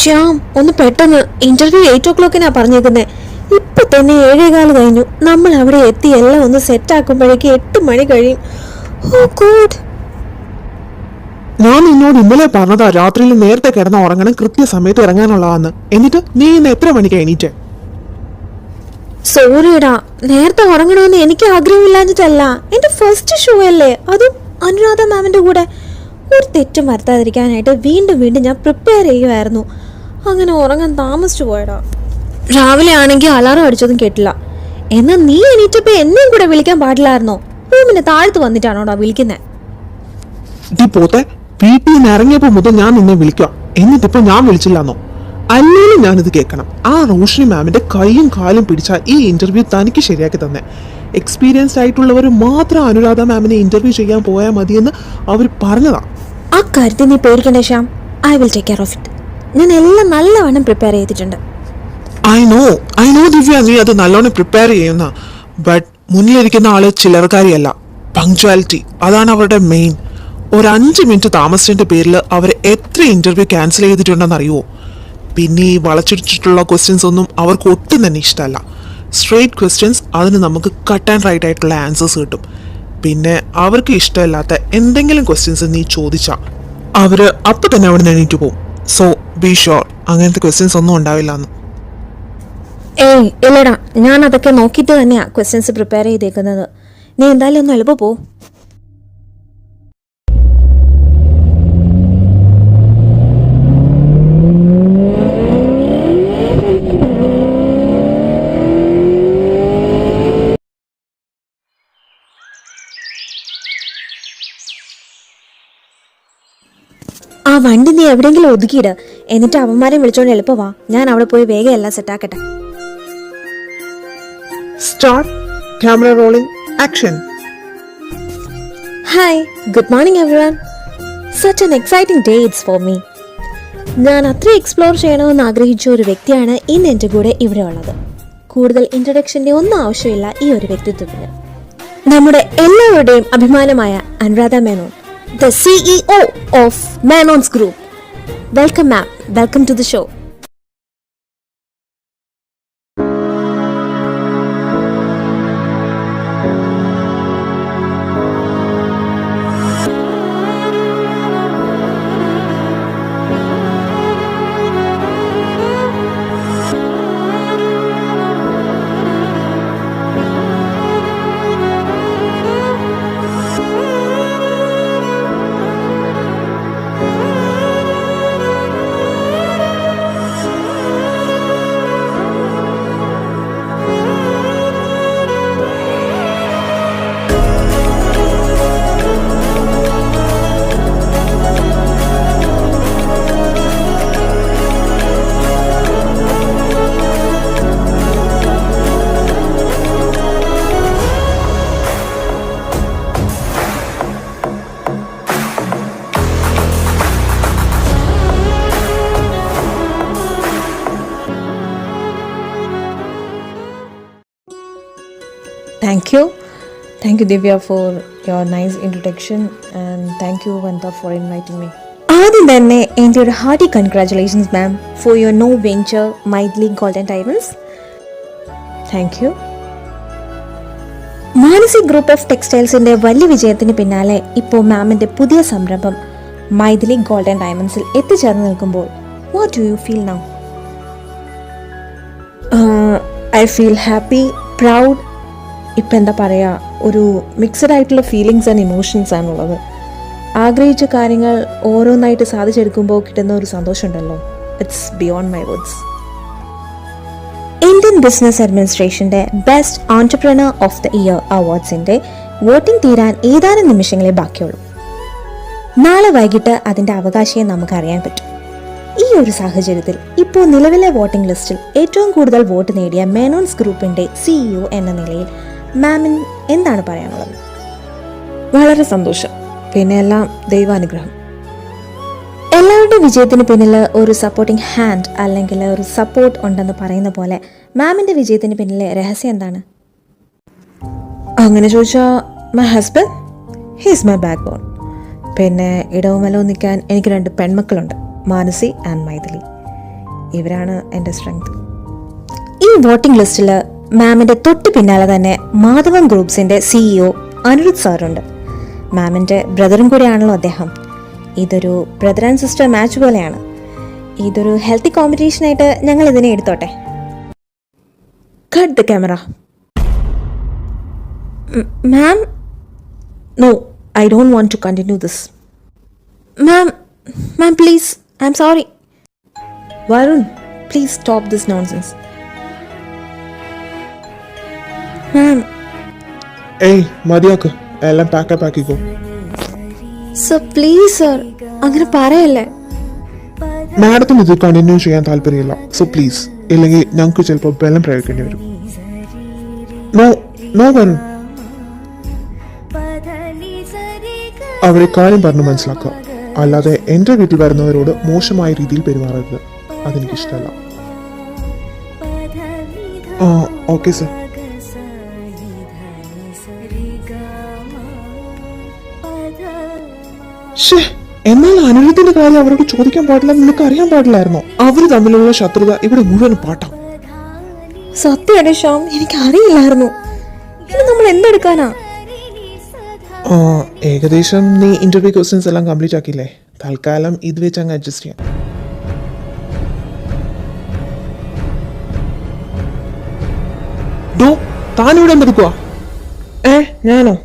ശ്യാം, ഒന്ന് പെട്ടെന്ന്. Interview 8 o'clock പറഞ്ഞേക്കുന്നേ. ഇപ്പൊ തന്നെ 7:15 കഴിഞ്ഞു. നമ്മൾ അവിടെ എത്തി എല്ലാം ഒന്ന് സെറ്റ് ആക്കുമ്പോഴേക്ക് 8 മണി കഴിയും. ഓ ഗോഡ്. ഞാൻ നിന്നോട് ഇന്നലെ പറഞ്ഞതാ രാത്രിയിൽ നേരത്തെ കിടന്ന ഉറങ്ങണം, കൃത്യസമയത്ത് ഇറങ്ങാനുള്ളതാന്ന്. എന്നിട്ട് നീ ഇന്ന് എത്ര മണിക്ക് എണീറ്റേ? സോറിയടാ, നേരത്തെ ഉറങ്ങണമെന്ന് എനിക്ക് ആഗ്രഹമില്ലാഞ്ഞിട്ടല്ല. എന്റെ ഫസ്റ്റ് ഷോ അല്ലേ, അതും അനുരാധ മാമിന്റെ കൂടെ. ഒരു തെറ്റും വരുത്താതിരിക്കാനായിട്ട് വീണ്ടും വീണ്ടും ഞാൻ പ്രിപ്പയർ ചെയ്യുമായിരുന്നു. അങ്ങനെ ഉറങ്ങാൻ താമസിച്ചു പോയടാ. രാവിലെ ആണെങ്കിൽ അലാറം അടിച്ചതും കേട്ടില്ല. എന്നാൽ നീ എണീറ്റപ്പോ എന്നെയും കൂടെ വിളിക്കാൻ പാടില്ലായിരുന്നോ? റൂമിന് താഴ്ത്ത് വന്നിട്ടാണോടാ വിളിക്കുന്നത്? പോത്തെ, വീട്ടിൽ നിന്ന് ഇറങ്ങിയപ്പോ മുതൽ ഞാൻ നിന്നെ വിളിക്കുക, എന്നിട്ടിപ്പോ ഞാൻ വിളിച്ചില്ലാന്നോ? അല്ലേലും ഞാനിത് കേൾക്കണം. ആ റോഷിനി മാമിന്റെ കൈയും കാലും പിടിച്ച ഈ ഇന്റർവ്യൂ തനിക്ക് ശരിയാക്കി തന്നെ. എക്സ്പീരിയൻസ്ഡ് ആയിട്ടുള്ളവർ മാത്രം അനുരാധ മാമിനെ ഇന്റർവ്യൂ ചെയ്യാൻ പോയാൽ മതിയെന്ന് അവർ പറഞ്ഞതാ. ആ കാര്യത്തിൽ നീ പേടിക്കണ്ടേ Shyam. I will take care of it. ഞാൻ എല്ലാം നല്ലവണ്ണം പ്രിപ്പയർ ചെയ്തിട്ടുണ്ട്. ഐ നോ ദിവ്യ, നീ അത് നല്ലോണം പ്രിപ്പയർ ചെയ്യുന്ന. ബട്ട് മുന്നിലിരിക്കുന്ന ആള് ചിലർക്കാരിയല്ല. പങ്ക്ച്വാലിറ്റി, അതാണ് അവരുടെ മെയിൻ. ഒരു 5 മിനിറ്റ് താമസിച്ചതിന്റെ പേരിൽ അവർ എത്ര ഇന്റർവ്യൂ ക്യാൻസൽ ചെയ്തിട്ടുണ്ടെന്ന് അറിയുമോ? പിന്നെ ഈ വളച്ചിടിച്ചിട്ടുള്ള ക്വസ്റ്റ്യൻസ് ഒന്നും അവർക്ക് ഒട്ടും തന്നെ ഇഷ്ടമല്ല. സ്ട്രെയിറ്റ് ക്വസ്റ്റ്യൻസ്, അതിന് നമുക്ക് കട്ട് ആൻഡ് റൈറ്റ് ആയിട്ടുള്ള ആൻസേഴ്സ് കിട്ടും. പിന്നെ അവർക്ക് ഇഷ്ടമില്ലാത്ത എന്തെങ്കിലും ക്വസ്റ്റ്യൻസ് നീ ചോദിച്ചാ അവര് അപ്പൊ തന്നെ അവിടെ നിന്ന് എണീറ്റ് പോകും. സോ ബി ഷുവർ, അങ്ങനത്തെ ക്വസ്റ്റ്യൻസ് ഒന്നും ഉണ്ടാവില്ല എന്ന്. ഏയ് ഇല്ലടാ, ഞാൻ അതൊക്കെ നോക്കിയിട്ട് തന്നെയാ ക്വസ്റ്റ്യൻസ് പ്രിപ്പയർ ചെയ്തേക്കുന്നത്. നീ എന്തായാലും ഒന്ന് എളുപ്പം പോ. ആ വണ്ടി നീ എവിടെയെങ്കിലും ഒതുക്കിയിട്. എന്നിട്ട് അവന്മാരെ വിളിച്ചോണ്ട് എളുപ്പവാ. ഞാൻ അവിടെ പോയി വേഗം എല്ലാം സെറ്റാക്കട്ടെ. Start, camera rolling, action. Hi, good morning everyone. Such an exciting day it's for me. ഞാൻ അത്ര എക്സ്പ്ലോർ ചെയ്യണമെന്ന് ആഗ്രഹിച്ച ഒരു വ്യക്തിയാണ് ഇന്ന് എൻ്റെ കൂടെ ഇവിടെ ഉള്ളത്. കൂടുതൽ ഇൻട്രൊഡക്ഷൻ്റെ ഒന്നും ആവശ്യമില്ല ഈ ഒരു വ്യക്തിത്വത്തിന്. നമ്മുടെ എല്ലാവരുടെയും അഭിമാനമായ Anuradha Menon, the CEO of Menon's Group. Welcome ma'am, welcome to the show. Thank you Divya for your nice introduction, and thank you Vanta for inviting me. ആദ്യം തന്നെ എൻ്റെ ഒരു hearty congratulations ma'am for your new venture Maithili golden diamonds. Thank you. Manasi group of ടെക്സ്റ്റൈൽസിൻ്റെ വലിയ വിജയത്തിന് പിന്നാലെ ഇപ്പോൾ മാമിൻ്റെ പുതിയ സംരംഭം മൈഥിലി ഗോൾഡൻ ഡയമണ്ട്സിൽ എത്തിച്ചേർന്ന് നിൽക്കുമ്പോൾ what do you feel now? I feel happy, proud. ഇപ്പം എന്താ പറയുക, ഒരു മിക്സഡ് ആയിട്ടുള്ള ഫീലിങ്സ് ആൻഡ് ഇമോഷൻസ് ആണുള്ളത്. ആഗ്രഹിച്ച കാര്യങ്ങൾ ഓരോന്നായിട്ട് സാധിച്ചെടുക്കുമ്പോൾ കിട്ടുന്ന ഒരു സന്തോഷമുണ്ടല്ലോ, it's beyond my words. Indian business അഡ്മിനിസ്ട്രേഷൻ്റെ best entrepreneur of the year അവാർഡ്സിൻ്റെ വോട്ടിംഗ് തീരാൻ ഏതാനും നിമിഷങ്ങളെ ബാക്കിയുള്ളൂ. നാളെ വൈകിട്ട് അതിൻ്റെ അവകാശിയെ നമുക്കറിയാൻ പറ്റും. ഈ ഒരു സാഹചര്യത്തിൽ ഇപ്പോൾ നിലവിലെ വോട്ടിംഗ് ലിസ്റ്റിൽ ഏറ്റവും കൂടുതൽ വോട്ട് നേടിയ മേനോൻസ് ഗ്രൂപ്പിൻ്റെ CEO എന്ന നിലയിൽ മാമിൻ എന്താണ് പറയാനുള്ളത്? വളരെ സന്തോഷം, പിന്നെ എല്ലാം ദൈവാനുഗ്രഹം. എല്ലാവരുടെ വിജയത്തിന് പിന്നിൽ ഒരു സപ്പോർട്ടിംഗ് ഹാൻഡ് അല്ലെങ്കിൽ ഒരു സപ്പോർട്ട് ഉണ്ടെന്ന് പറയുന്ന പോലെ മാമിൻ്റെ വിജയത്തിന് പിന്നിലെ രഹസ്യം എന്താണ്? അങ്ങനെ ചോദിച്ചാൽ my husband, he's my backbone. പിന്നെ ഇടവുമലോ നിൽക്കാൻ എനിക്ക് 2 പെൺമക്കളുണ്ട്, മാനസി ആൻഡ് മൈഥിലി. ഇവരാണ് എൻ്റെ സ്ട്രെങ്ത്. ഈ വോട്ടിംഗ് ലിസ്റ്റിൽ മാമിൻ്റെ തൊട്ട് പിന്നാലെ തന്നെ മാധവൻ ഗ്രൂപ്പ്സിൻ്റെ CEO അനിരുദ്ധ് സാറുണ്ട്. മാമിൻ്റെ ബ്രദറും കൂടിയാണല്ലോ അദ്ദേഹം. ഇതൊരു ബ്രദർ ആൻഡ് സിസ്റ്റർ മാച്ച് പോലെയാണ്. ഇതൊരു ഹെൽത്തി കോമ്പറ്റീഷനായിട്ട് ഞങ്ങൾ ഇതിനെ എടുത്തോട്ടെ. Cut the camera. Ma'am, no, I don't want to continue this. Ma'am please, I'm sorry. Varun, please stop this nonsense. Ma'am, ഏയ് മതിയാക്ക്, എല്ലാം പാക്കാക്കിക്കോ. സർ പ്ലീസ് സർ, അങ്ങനെ പറയല്ലേ. മാഡത്തിന് ഇത് കണ്ടിന്യൂ ചെയ്യാൻ താല്പര്യമില്ല, സോ പ്ലീസ്. ഇല്ലെങ്കിൽ ഞങ്ങൾക്ക് ചിലപ്പോൾ ബലം പ്രയോഗിക്കേണ്ടി വരും. നോ നോ വരുൺ, അവരെ കാര്യം പറഞ്ഞ് മനസ്സിലാക്കുക. അല്ലാതെ എൻ്റെ വീട്ടിൽ വരുന്നവരോട് മോശമായ രീതിയിൽ പെരുമാറരുത്, അതെനിക്കിഷ്ടമല്ല. ആ ഓക്കെ സർ. എന്നാൽ അനിരുദ്ധിന്റെ കാര്യം അവരോട് ചോദിക്കാൻ പാടില്ല, നിനക്ക് അറിയാൻ പാടില്ലായിരുന്നോ? അവര് തമ്മിലുള്ള ശത്രുത ഇവിടെ മുഴുവൻ പാട്ടാം. സത്യമായിട്ട് ഷ്യാം, എനിക്ക് അറിയില്ലായിരുന്നു. ഇത് നമ്മൾ എന്തെടുക്കാനാ? ഏകദേശം നീ ഇന്റർവ്യൂ ക്വസ്റ്റ്യൻസ് എല്ലാം കംപ്ലീറ്റ് ആക്കിയില്ലേ? തൽക്കാലം ഇത് വെച്ച് അങ്ങ് അഡ്ജസ്റ്റ് ചെയ്യാം. താനിവിടെ എന്തെടുക്കുവാ? ഞാനോ?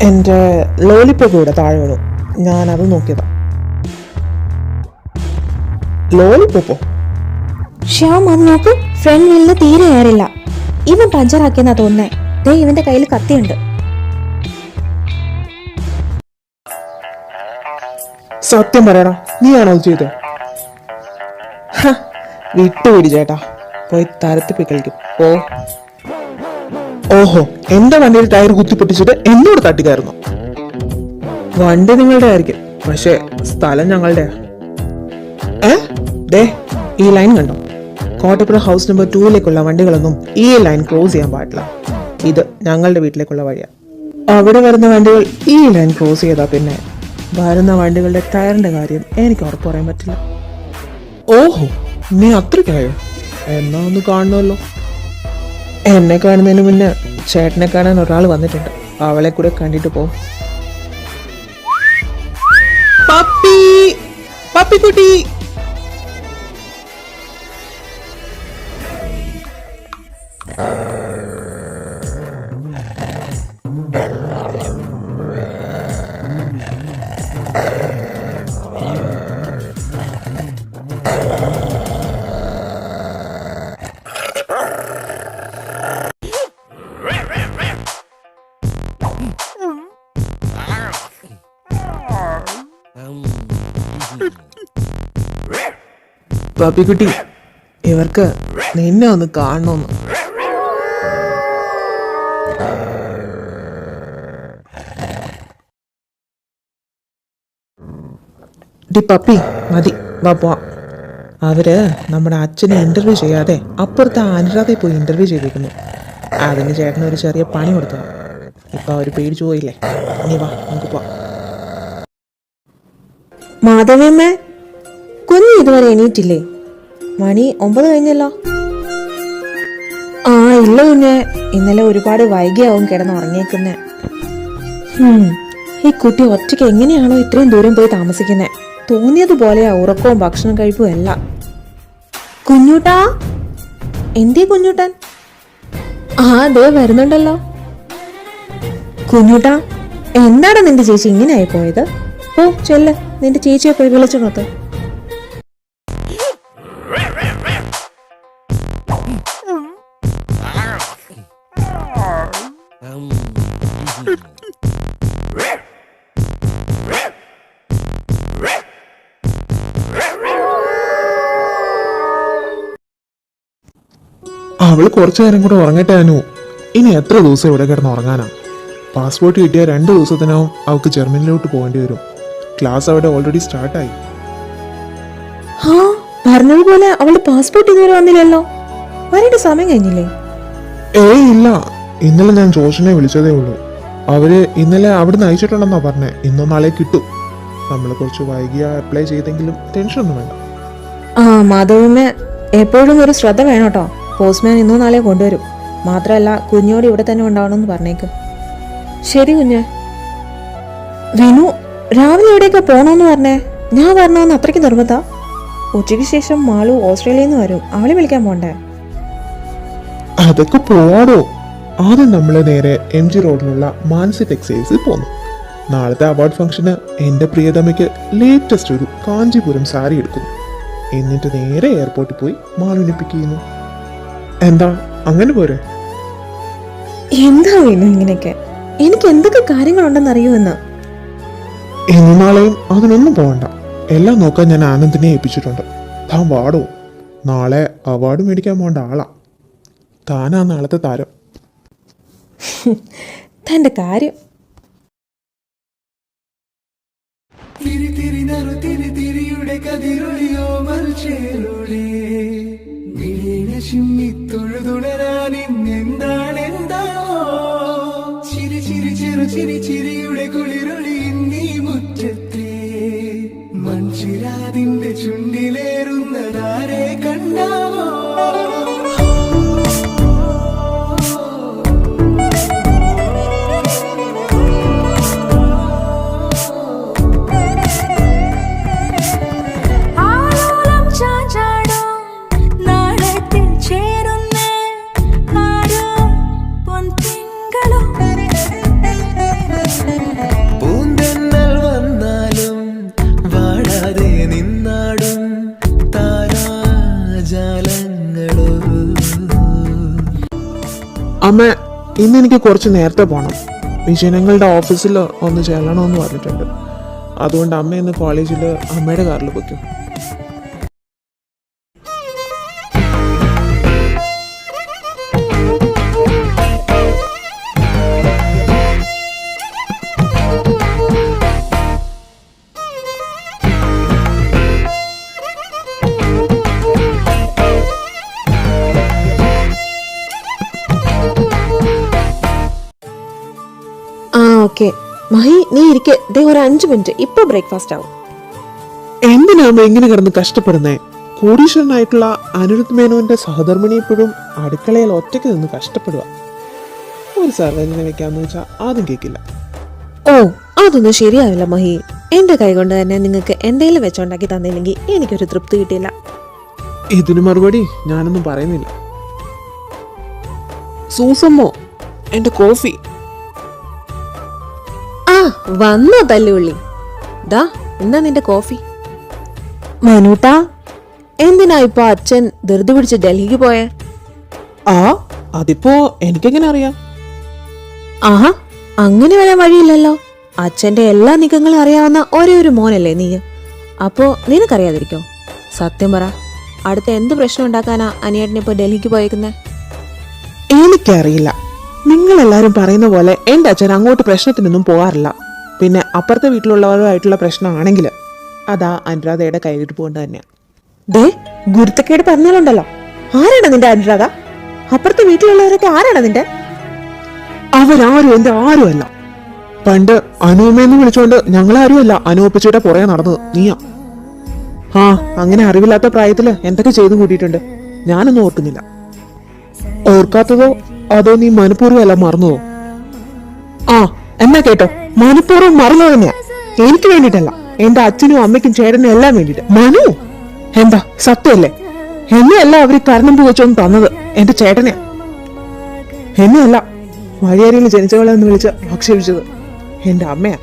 എൻ്റെ ലോലിപ്പോപ്പ് ഇവിടെ താഴെ വീണു, ഞാനത് നോക്കിയതാ. ലോലിപ്പോപ്പോ? ഷ്യാം, അത് നോക്ക്, ഫ്രണ്ട് വീലിന് തീരെ ഏറില്ല. ഇവൻ പഞ്ചറാക്കിയെന്നാ തോന്നുന്നേ. ദേ ഇവന്റെ കയ്യിൽ കത്തിയുണ്ട്. സത്യം പറയടാ, നീയാണോ അത് ചെയ്തത്? വിട്ടുപിടി ചേട്ടാ, പോയി തരത്തിപ്പോയി കളിക്കും. ഓഹോ, എന്റെ വണ്ടിയിൽ ടയർ കുത്തിപ്പൊട്ടിച്ചിട്ട് എന്നോട് തട്ടിക്കായിരുന്നു. വണ്ടി നിങ്ങളുടെ ആയിരിക്കും, പക്ഷെ സ്ഥലം ഞങ്ങളുടെ. ദേ ഈ ലൈൻ കണ്ടോ? കോട്ടപ്പുറം ഹൗസ് നമ്പർ 2ലേക്കുള്ള വണ്ടികളൊന്നും ഈ ലൈൻ ക്രോസ് ചെയ്യാൻ പാടില്ല. ഇത് ഞങ്ങളുടെ വീട്ടിലേക്കുള്ള വഴിയാണ്. അവിടെ വരുന്ന വണ്ടികൾ ഈ ലൈൻ ക്രോസ് ചെയ്താൽ പിന്നെ വരുന്ന വണ്ടികളുടെ ടയറിന്റെ കാര്യം എനിക്ക് ഉറപ്പ് പറയാൻ പറ്റില്ല. ഓഹോ, നീ അത്രയ്ക്കായോ? എന്നാ ഒന്ന് കാണണമല്ലോ. എന്നെ കാണുന്നതിന് മുന്നേ ചേട്ടനെ കാണാൻ ഒരാൾ വന്നിട്ടുണ്ട്, അവളെ കൂടെ കണ്ടിട്ട് പോകും. പപ്പി, പപ്പിക്കുട്ടി. പപ്പിക്കുട്ടി, ഇവർക്ക് നിന്നെ ഒന്ന് കാണണമെന്ന്. ഡി പപ്പി, മതി, വാ പോവാം. അവര് നമ്മുടെ അച്ഛനെ ഇന്റർവ്യൂ ചെയ്യാതെ അപ്പുറത്തെ അനുരാധയിൽ പോയി ഇന്റർവ്യൂ ചെയ്തിരിക്കുന്നു. അതിന് ചേട്ടന് ഒരു ചെറിയ പണി കൊടുത്തതാണ്. ഇപ്പൊ അവര് പേടിച്ചു പോയില്ലേ. നീ വാ, നമുക്ക് പോവാം. മാധവിയമ്മേ, കുഞ്ഞ് ഇതുവരെ എണീറ്റില്ലേ? മണി 9 കഴിഞ്ഞല്ലോ. ആ ഇല്ല കുഞ്ഞെ, ഇന്നലെ ഒരുപാട് വൈകിയാവും കിടന്ന് ഉറങ്ങിയേക്കുന്നേ. ഈ കുട്ടി ഒറ്റയ്ക്ക് എങ്ങനെയാണോ ഇത്രയും ദൂരം പോയി താമസിക്കുന്നേ? തോന്നിയതുപോലെയാ ഉറക്കവും ഭക്ഷണം കഴിപ്പും എല്ലാം. കുഞ്ഞൂട്ടാ, എന്തേ കുഞ്ഞൂട്ടൻ? ദേ വരുന്നുണ്ടല്ലോ. കുഞ്ഞൂട്ടാ, എന്താണ് നിന്റെ ചേച്ചി ഇങ്ങനെയായി പോയത്? ഓ ചെല്ല്, നിന്റെ ചേച്ചിയെ പോയി വിളിച്ചുണർത്ത്. അവള് കുറച്ചു നേരം കൂടെ ഉറങ്ങട്ടെ അനു. ഇനി എത്ര ദിവസം ഇവിടെ കിടന്ന് ഉറങ്ങാനാ? പാസ്പോർട്ട് കിട്ടിയ 2 ദിവസത്തിനാവും അവൾക്ക് ജർമ്മനിലോട്ട് പോകേണ്ടി വരും. ക്ലാസ് അവിടെ ഓൾറെഡി സ്റ്റാർട്ടായി. ആ പറഞ്ഞതുപോലെ അവളുടെ പാസ്പോർട്ട് ഇതുവരെ വന്നില്ലല്ലോ. വരേണ്ട സമയം കഴിഞ്ഞില്ലേ? ഏയ് ഇല്ല, ഇന്നലെ ഞാൻ ജോഷിനെ വിളിച്ചതേ ഉള്ളൂ. അവര് ഇന്നലെ അവിടുന്ന് അയച്ചിട്ടുണ്ടെന്നാ പറഞ്ഞേ. ഇന്നോ നാളെ കിട്ടും. നമ്മൾ കുറച്ച് വൈകിയാ അപ്ലൈ ചെയ്തെങ്കിലും ടെൻഷനൊന്നും വേണ്ട. ആ മാധവമ്മ എപ്പോഴും ഒരു ശ്രദ്ധ വേണം കേട്ടോ. പോസ്റ്റ്മാൻ ഇന്നോ നാളെ കൊണ്ടുവരും. മാത്രമല്ല കുഞ്ഞോട് ഇവിടെ തന്നെ ഉണ്ടാവണമെന്ന് പറഞ്ഞേക്ക്. ശരി കുഞ്ഞ്. വിനു രാവിലെ എവിടെയൊക്കെ പോണോന്ന് പറഞ്ഞേ? ഞാൻ വരണമെന്ന് അത്രയ്ക്ക് നിർബന്ധ? ഉച്ചയ്ക്ക് ശേഷം മാളു ഓസ്ട്രേലിയയിൽ നിന്ന് വരും. അവളെ വിളിക്കാൻ പോണ്ടേ? അതൊക്കെ പോവാടോ. ആദ്യം നമ്മൾ നേരെ MG റോഡിലുള്ള മാനസി ടെക്സ്റ്റൈൽസിൽ പോന്നു. നാളത്തെ അവാർഡ് ഫംഗ്ഷന് എൻ്റെ പ്രിയതമയ്ക്ക് ലേറ്റസ്റ്റ് ഒരു കാഞ്ചീപുരം സാരി എടുക്കുന്നു. എന്നിട്ട് നേരെ എയർപോർട്ടിൽ പോയി മാളുവിനെ പിക്ക് ചെയ്യുന്നു. എന്താ അങ്ങനെ പോരെ? എന്താ വിനു ഇങ്ങനെയൊക്കെ? എനിക്ക് എന്തൊക്കെ കാര്യങ്ങളുണ്ടെന്ന് അറിയുമെന്ന്. ഇന്നും നാളെയും അതിനൊന്നും പോകണ്ട. എല്ലാം നോക്കാൻ ഞാൻ ആനന്ദിനെ ഏൽപ്പിച്ചിട്ടുണ്ട്. താൻ വാടോ. നാളെ അവാർഡ് മേടിക്കാൻ പോകേണ്ട ആളാ. താനാ നാളത്തെ താരം. തന്റെ കാര്യം. തിരിയുടെ കതിരൊളിയോ മൽച്ചേരുളേ തൊഴുതുണരാൻ ഇന്നെന്താണെന്താണോ ചിരി ചിരി ചെറു ചിരി ചിരിയുടെ കുളിരൊളി നീ മുറ്റത്തെ മൺചിരാതിന്റെ ചുണ്ടിലേറുന്നതാരെ കണ്ടാവോ അമ്മ, ഇന്ന് എനിക്ക് കുറച്ച് നേരത്തെ പോകണം. വിജയനങ്ങളുടെ ഓഫീസിൽ ഒന്ന് ചെല്ലണമെന്ന് പറഞ്ഞിട്ടുണ്ട്. അതുകൊണ്ട് അമ്മ ഇന്ന് കോളേജിൽ അമ്മയുടെ കാറിൽ പോയിക്കും. ഓക്കെ മഹി, നീ ഇരിക്കെ. ദേ ഒരു 5 മിനിറ്റ്, ഇപ്പൊ ബ്രേക്ക്ഫാസ്റ്റ് ആവും. എന്തിനാ അമ്മ ഇങ്ങനെ കിടന്ന് കഷ്ടപ്പെടുന്നേ? കോടീശ്വരനായിട്ടുള്ള അനിരുദ്ധ് മേനോന്റെ സഹധർമ്മിണി ഇപ്പോഴും അടുക്കളയിൽ ഒറ്റയ്ക്ക് നിന്ന് കഷ്ടപ്പെടുക. ഒരു സർവജനെ വെക്കാന്ന് വെച്ചാൽ ആദ്യം കേൾക്കില്ല. ഓ അതൊന്നും ശരിയാവില്ല മഹി. എന്റെ കൈ കൊണ്ട് തന്നെ നിങ്ങൾക്ക് എന്തെങ്കിലും വെച്ചുണ്ടാക്കി തന്നില്ലെങ്കിൽ എനിക്കൊരു തൃപ്തി കിട്ടിയില്ല. ഇതിന് മറുപടി ഞാനൊന്നും പറയുന്നില്ല. സൂസമ്മോ, എന്റെ കോഫി. ആ വന്നോ തല്ലുള്ളി. ദാ എന്താ നിന്റെ കോഫി. മനൂട്ടാ, എന്തിനാ ഇപ്പൊ അച്ഛൻ ധൃതി പിടിച്ച് ഡൽഹിക്ക് പോയേ? ആ അതിപ്പോ എനിക്കെങ്ങനെ അറിയാം? ആഹാ, അങ്ങനെ വരാൻ വഴിയില്ലല്ലോ. അച്ഛന്റെ എല്ലാ നീക്കങ്ങളും അറിയാവുന്ന ഒരേ ഒരു മോനല്ലേ നീ. അപ്പോ നിനക്കറിയാതിരിക്കോ? സത്യം പറ, അടുത്ത എന്ത് പ്രശ്നം ഉണ്ടാക്കാനാ അനിയേട്ടനിപ്പോ ഡൽഹിക്ക് പോയേക്കുന്നേ? എനിക്കറിയില്ല. നിങ്ങളെല്ലാരും പറയുന്ന പോലെ എന്റെ അച്ഛൻ അങ്ങോട്ട് പ്രശ്നത്തിനൊന്നും പോകാറില്ല. പിന്നെ അപ്പുറത്തെ വീട്ടിലുള്ളവരുമായിട്ടുള്ള പ്രശ്നമാണെങ്കിൽ അതാ അനുരാധയുടെ കയ്യിലിട്ട് പോകേണ്ടത് തന്നെയാ. ദേ ഗുരുത്തക്കേട് പറഞ്ഞാലുണ്ടല്ലോ. ആരാണ് നിന്റെ അനുരാധ? അപ്പുറത്തെ വീട്ടിലുള്ളവരൊക്കെ ആരാണ് നിന്റെ? അവരാരും എന്റെ ആരുമല്ല. പണ്ട് അനുവമ്മയെന്ന് വിളിച്ചോണ്ട് ഞങ്ങളാരുമല്ല അനുവപ്പിച്ചിട്ട് പുറകെ നടന്നത് നീയാ. ആ അങ്ങനെ അറിവില്ലാത്ത പ്രായത്തില് എന്തൊക്കെ ചെയ്തു കൂട്ടിയിട്ടുണ്ട് ഞാനൊന്നും ഓർക്കുന്നില്ല. ഓർക്കാത്തതോ അതോ നീ മനഃപൂർവ്വമല്ല മറന്നതോ? ആ എന്നാ കേട്ടോ, മനഃപൂർവ്വം മറന്നു തന്നെയാ. എനിക്ക് വേണ്ടിട്ടല്ല, എന്റെ അച്ഛനും അമ്മയ്ക്കും ചേട്ടനും എല്ലാം വേണ്ടിട്ട്. മനു എന്താ സത്യമല്ലേ? എന്നെയല്ല അവര് കരണം പുകച്ചൊന്നും തന്നത് എന്റെ ചേട്ടനെയാ. എന്നെയല്ല വഴിയരിയിൽ ജനിച്ചവളെ എന്ന് വിളിച്ച് ആക്ഷേപിച്ചത് എന്റെ അമ്മയാ.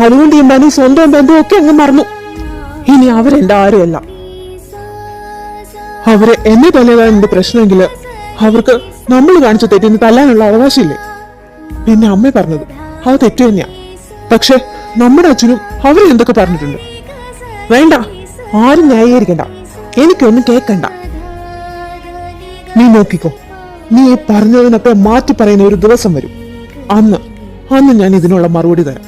അതുകൊണ്ട് ഈ മനു സ്വന്തം ബന്ധവും ഒക്കെ അങ്ങ് മറന്നു. ഇനി അവരെന്റെ ആരുമല്ല. അവരെ എന്നെ തന്നെയാണ് എന്റെ പ്രശ്നമെങ്കില് അവർക്ക് നമ്മൾ കാണിച്ച തെറ്റിന് തല്ലാനുള്ള അവകാശമില്ലേ? പിന്നെ അമ്മ പറഞ്ഞത് അത് തെറ്റു തന്നെയാ. പക്ഷെ നമ്മുടെ അച്ഛനും അവരെ എന്തൊക്കെ പറഞ്ഞിട്ടുണ്ട്. വേണ്ട, ആരും ന്യായീകരിക്കണ്ട, എനിക്കൊന്നും കേൾക്കണ്ട. നീ നോക്കിക്കോ, നീ ഈ പറഞ്ഞതിനൊക്കെ മാറ്റി പറയുന്ന ഒരു ദിവസം വരും. അന്ന് ഞാൻ ഇതിനുള്ള മറുപടി തരാം.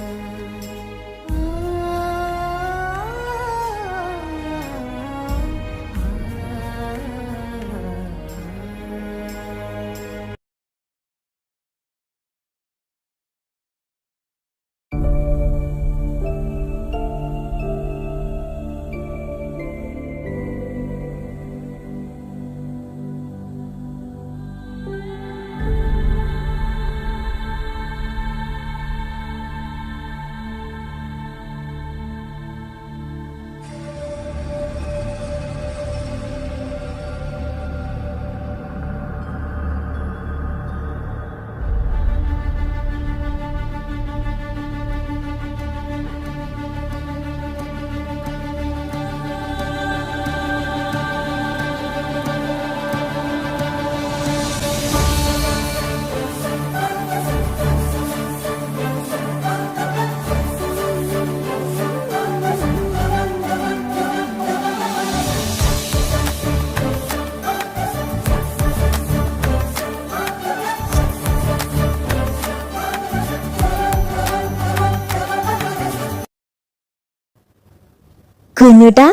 കുഞ്ഞുട്ടാ,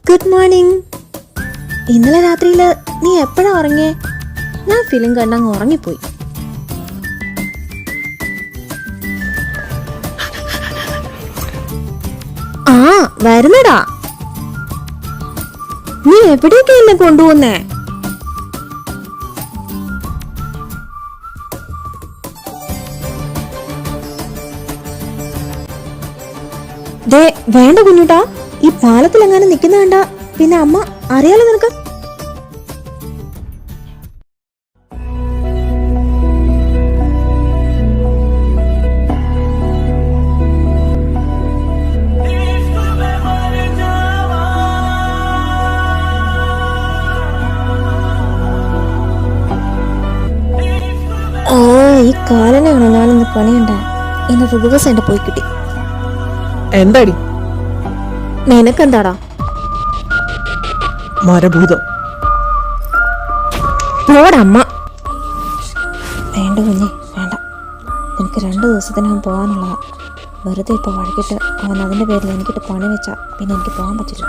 ഗുഡ് മോർണിംഗ്. ഇന്നലെ രാത്രിയിൽ നീ എപ്പോഴാ ഉറങ്ങിയേ? ഞാൻ ഫിലിം കണ്ടങ്ങ് ഉറങ്ങിപ്പോയി. ആ വരുന്നടാ. നീ എവിടേക്ക് എന്നെ കൊണ്ടുപോകുന്നേ? ദേ വേണ്ട കുഞ്ഞുട്ടാ, ഈ പാലത്തിലെങ്ങാനും നിൽക്കുന്ന കണ്ട പിന്നെ അമ്മ അറിയാലോ നിനക്ക്. ഓ ഈ കാലനാണോ ഞാനിന്ന് പണിയണ്ട. ഇന്നത്തെ ദിവസം എന്റെ പോയി കിട്ടി. എന്താടി നിനക്കെന്താടാ? മരഭൂതം. പോടമ്മ. വേണ്ട കുഞ്ഞെ വേണ്ട, എനിക്ക് 2 ദിവസത്തിനകം പോകാനുള്ളതാ. വെറുതെ ഇപ്പോൾ വഴക്കിട്ട് അവൻ അതിൻ്റെ പേരിൽ എനിക്കിട്ട് പണി വെച്ചാൽ പിന്നെ എനിക്ക് പോകാൻ പറ്റില്ല.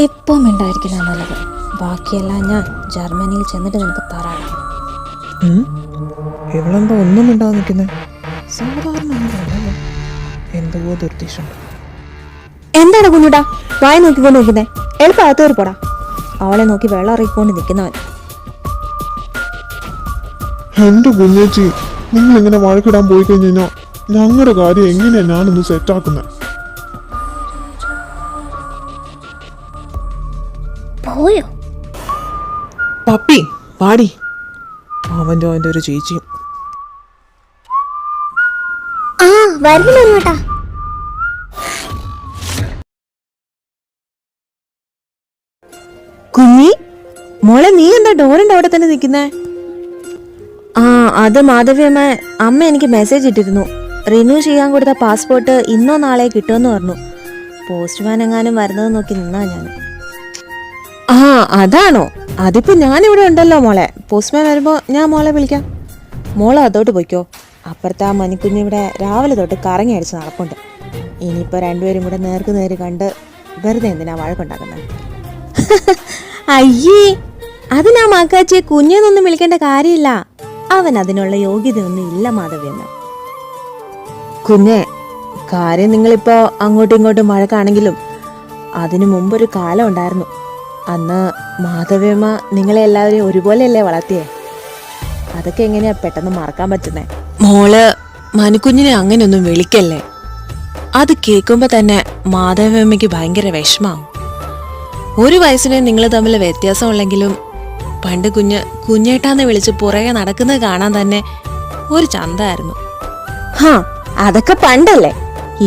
ഇപ്പം ഉണ്ടായിരിക്കുന്ന നല്ലത്. ബാക്കിയെല്ലാം ഞാൻ ജർമ്മനിയിൽ ചെന്നിട്ട് നിനക്ക് തരാം. ഇവളെന്താ ഒന്നും ഉണ്ടാവും നിൽക്കുന്നേ? സാധാരണ എന്തോ ദുർദ്ദേശം. എന്താണ് കുഞ്ഞുടാ വായ നോക്കിക്കൊണ്ട് നിൽക്കുന്നേ? എളുപ്പം അകത്തേറി പോടാ. അവളെ നോക്കി വെള്ളം ഇറക്കിക്കൊണ്ട് നിൽക്കുന്നവൻ. എന്റെ കുഞ്ഞേച്ചി, നിങ്ങൾ ഇങ്ങനെ വഴക്കിടാൻ പോയി കഴിഞ്ഞാ ഞങ്ങളുടെ കാര്യം എങ്ങനെയാ ഞാനൊന്ന് സെറ്റാക്കുന്നത്? പോയോ പപ്പി പാടി. അവന്റെ ഒരു ചേച്ചിയും. ആ വരുന്നില്ല. കുഞ്ഞി മോളെ, നീ എന്താ ഡോറിന്റെ അവിടെ തന്നെ നിൽക്കുന്നേ? ആ അത് മാധവിയമ്മ, അമ്മ എനിക്ക് മെസ്സേജ് ഇട്ടിരുന്നു. റിന്യൂ ചെയ്യാൻ കൊടുത്ത പാസ്പോർട്ട് ഇന്നോ നാളെ കിട്ടുമെന്ന് പറഞ്ഞു. പോസ്റ്റ്മാൻ എങ്ങാനും വരുന്നത് നോക്കി നിന്നാ ഞാൻ. ആ അതാണോ? അതിപ്പോ ഞാനിവിടെ ഉണ്ടല്ലോ മോളെ. പോസ്റ്റ്മാൻ വരുമ്പോ ഞാൻ മോളെ വിളിക്കാം. മോളെ അതോട്ട് പോയിക്കോ. അപ്പുറത്തെ ആ മണിക്കുഞ്ഞിവിടെ രാവിലെ തൊട്ട് കറങ്ങി അടിച്ച് നടപ്പുണ്ട്. ഇനിയിപ്പോ രണ്ടുപേരും കൂടെ നേർക്ക് നേര് കണ്ട് വെറുതെ എന്തിനാ വഴക്കുണ്ടാക്കുന്നത്? അയ്യേ, അതിനാ മാക്കാച്ചിയെ കുഞ്ഞെന്നൊന്നും വിളിക്കേണ്ട കാര്യമില്ല. അവൻ അതിനുള്ള യോഗ്യതയൊന്നും ഇല്ല മാധവിയമ്മ. കുഞ്ഞെ, കാര്യം നിങ്ങളിപ്പോ അങ്ങോട്ടും ഇങ്ങോട്ടും വഴക്കാണെങ്കിലും അതിനു മുമ്പൊരു കാലം ഉണ്ടായിരുന്നു. അന്ന് മാധവിയമ്മ നിങ്ങളെ എല്ലാവരെയും ഒരുപോലെയല്ലേ വളർത്തിയേ? അതൊക്കെ എങ്ങനെയാ പെട്ടെന്ന് മറക്കാൻ പറ്റുന്നേ? മോള് മനുക്കുഞ്ഞിനെ അങ്ങനെയൊന്നും വിളിക്കല്ലേ. അത് കേൾക്കുമ്പോ തന്നെ മാധവിയമ്മയ്ക്ക് ഭയങ്കര വിഷമാവും. 1 വയസ്സിന് നിങ്ങൾ തമ്മിൽ വ്യത്യാസമുള്ളെങ്കിലും പണ്ട് കുഞ്ഞേട്ടാന്ന് വിളിച്ച് പുറകെ നടക്കുന്നത് കാണാൻ തന്നെ ഒരു ചന്തായിരുന്നു. ഹാ, അതൊക്കെ പണ്ടല്ലേ.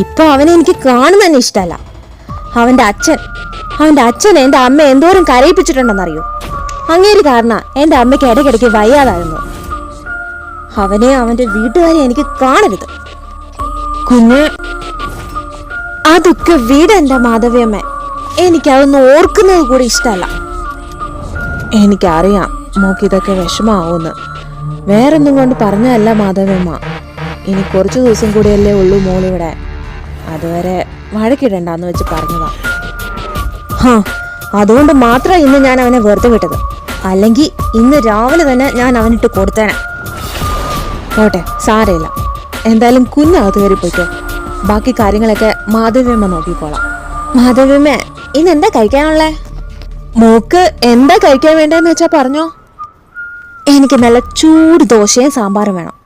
ഇപ്പൊ അവനെ എനിക്ക് കാണുന്ന തന്നെ ഇഷ്ടമല്ല. അവന്റെ അച്ഛൻ എന്റെ അമ്മ എന്തോരം കരയിപ്പിച്ചിട്ടുണ്ടെന്നറിയോ? അങ്ങേര് കാരണം എന്റെ അമ്മയ്ക്ക് ഇടയ്ക്കിടയ്ക്ക് വയ്യാതായിരുന്നു. അവനെ അവന്റെ വീട്ടുകാരെ എനിക്ക് കാണരുത്. കുഞ്ഞ് അതൊക്കെ വീട് എൻ്റെ മാധവിയമ്മ. എനിക്കതൊന്നും ഓർക്കുന്നത് കൂടി ഇഷ്ടമല്ല. എനിക്കറിയാം മോക്ക് ഇതൊക്കെ വിഷമാവുമെന്ന്. വേറൊന്നും കൊണ്ട് പറഞ്ഞതല്ല മാധവമ്മ. ഇനി കുറച്ച് ദിവസം കൂടിയല്ലേ ഉള്ളൂ മോളിവിടെ. അതുവരെ വഴക്കിടണ്ടെന്ന് വെച്ച് പറഞ്ഞതാ. അതുകൊണ്ട് മാത്രം ഇന്ന് ഞാൻ അവനെ വെറുതെ വിട്ടത്. അല്ലെങ്കിൽ ഇന്ന് രാവിലെ തന്നെ ഞാൻ അവനിട്ട് കൊടുത്തേനെ. പോട്ടെ, സാരമില്ല. എന്തായാലും കുഞ്ഞകത്ത് കയറി പോയിക്കോ. ബാക്കി കാര്യങ്ങളൊക്കെ മാധവിയമ്മ നോക്കിക്കോളാം. മാധവിയമ്മ, ഇന്ന് എന്താ കഴിക്കാനുള്ളേ? മോക്ക് എന്താ കഴിക്കാൻ വേണ്ടതെന്ന് വെച്ചാ പറഞ്ഞോ. എനിക്ക് നല്ല ചൂട് ദോശയും സാമ്പാറും വേണം.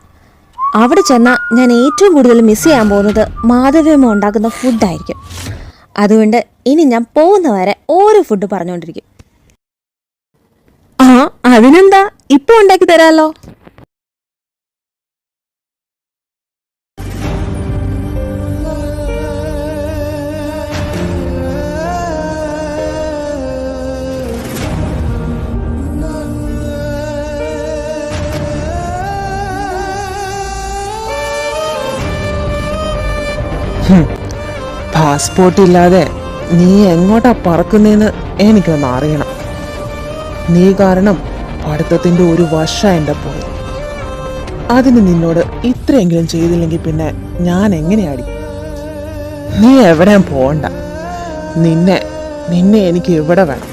അവിടെ ചെന്നാൽ ഞാൻ ഏറ്റവും കൂടുതൽ മിസ് ചെയ്യാൻ പോകുന്നത് മാധവിയമ്മ ഉണ്ടാക്കുന്ന ഫുഡായിരിക്കും. അതുകൊണ്ട് ഇനി ഞാൻ പോകുന്നവരെ ഓരോ ഫുഡ് പറഞ്ഞുകൊണ്ടിരിക്കും. അതിനെന്താ, ഇപ്പൊ ഉണ്ടാക്കി തരാലോ. പാസ്പോർട്ട് ഇല്ലാതെ നീ എങ്ങോട്ടാ പറക്കുന്നേന്ന് എനിക്കൊന്ന് അറിയണം. നീ കാരണം പഠിത്തത്തിന്റെ ഒരു വർഷം എൻ്റെ പോയി. അതിന് നിന്നോട് ഇത്രയെങ്കിലും ചെയ്തില്ലെങ്കിൽ പിന്നെ ഞാൻ എങ്ങനെയാടി? നീ എവിടെയും പോകണ്ട. നിന്നെ എനിക്ക് ഇവിടെ വേണം.